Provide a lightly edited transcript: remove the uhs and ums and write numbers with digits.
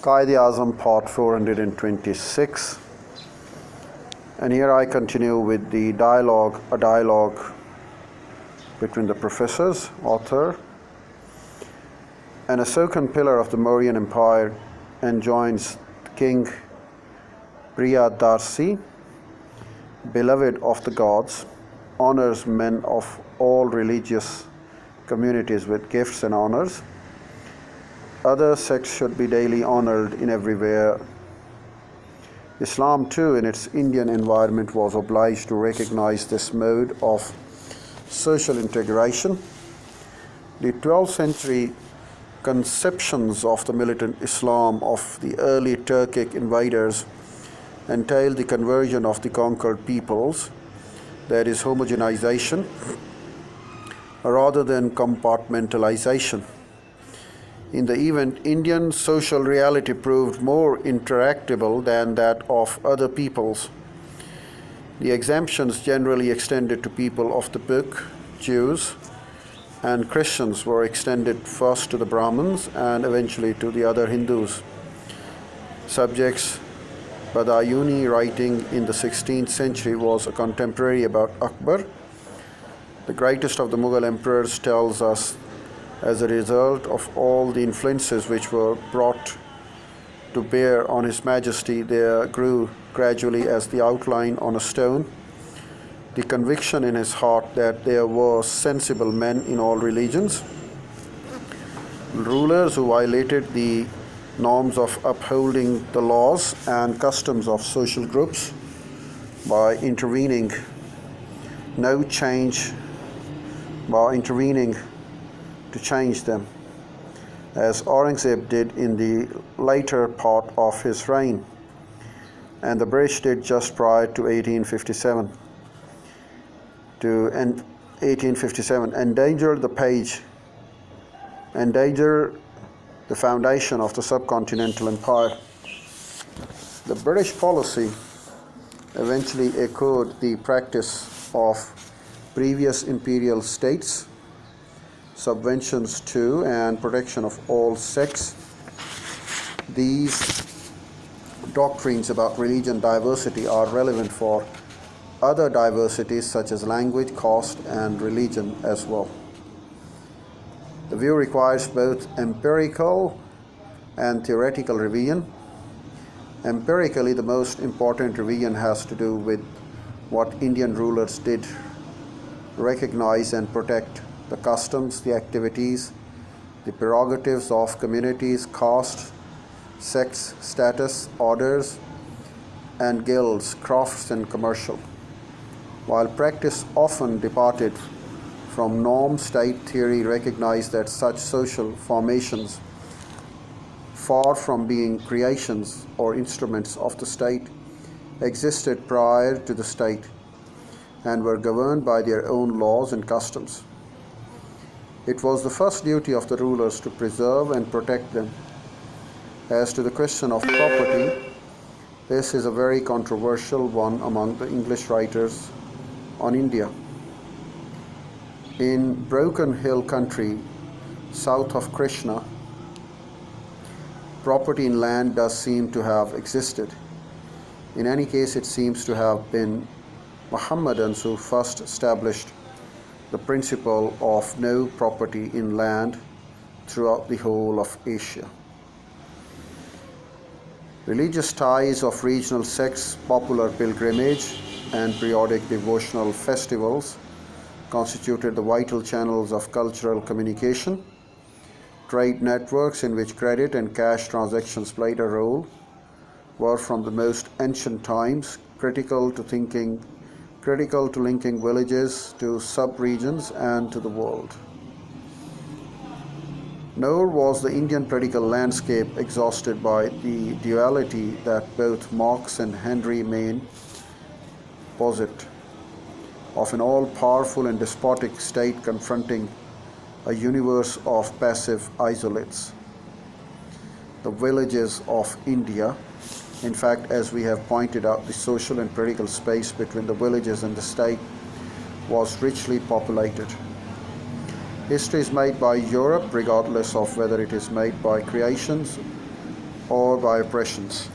Quaid Azam part 426, and here I continue with a dialogue between the professors, author, and a second pillar of the Mauryan Empire enjoins King Priyadarshi, beloved of the gods, honors men of all religious communities with gifts and honors. Other sects should be daily honored in everywhere. Islam, too, in its Indian environment, was obliged to recognize this mode of social integration. The 12th century conceptions of the militant Islam of the early Turkic invaders entailed the conversion of the conquered peoples, that is, homogenization, rather than compartmentalization. In the event, Indian social reality proved more interactable than that of other peoples. The exemptions generally extended to people of the book, Jews, and Christians were extended first to the Brahmins and eventually to the other Hindus. Subjects Badayuni, writing in the 16th century, was a contemporary about Akbar, the greatest of the Mughal emperors, tells us, as a result of all the influences which were brought to bear on His Majesty, there grew gradually, as the outline on a stone, the conviction in his heart that there were sensible men in all religions, rulers who violated the norms of upholding the laws and customs of social groups by intervening to change them, as Aurangzeb did in the later part of his reign, and the British did just prior to 1857. Endanger the foundation of the subcontinental empire. The British policy eventually echoed the practice of previous imperial states, subventions to and protection of all sects. These doctrines about religion diversity are relevant for other diversities such as language, caste, and religion as well. The view requires both empirical and theoretical revision. Empirically, the most important revision has to do with what Indian rulers did recognize and protect: the customs, the activities, the prerogatives of communities, caste, sex, status, orders, and guilds, crafts, and commercial. While practice often departed from norm, state theory recognized that such social formations, far from being creations or instruments of the state, existed prior to the state and were governed by their own laws and customs. It was the first duty of the rulers to preserve and protect them. As to the question of property, this is a very controversial one among the English writers on India. In Broken Hill country, south of Krishna, property in land does seem to have existed. In any case, it seems to have been Mohammedans who first established the principle of no property in land throughout the whole of Asia. Religious ties of regional sects, popular pilgrimage, and periodic devotional festivals constituted the vital channels of cultural communication. Trade networks in which credit and cash transactions played a role were from the most ancient times critical to linking villages to sub-regions and to the world. Nor was the Indian political landscape exhausted by the duality that both Marx and Henry Maine posit, of an all-powerful and despotic state confronting a universe of passive isolates. The villages of India, in fact, as we have pointed out, the social and political space between the villages and the state was richly populated. History is made by Europe, regardless of whether it is made by creations or by oppressions.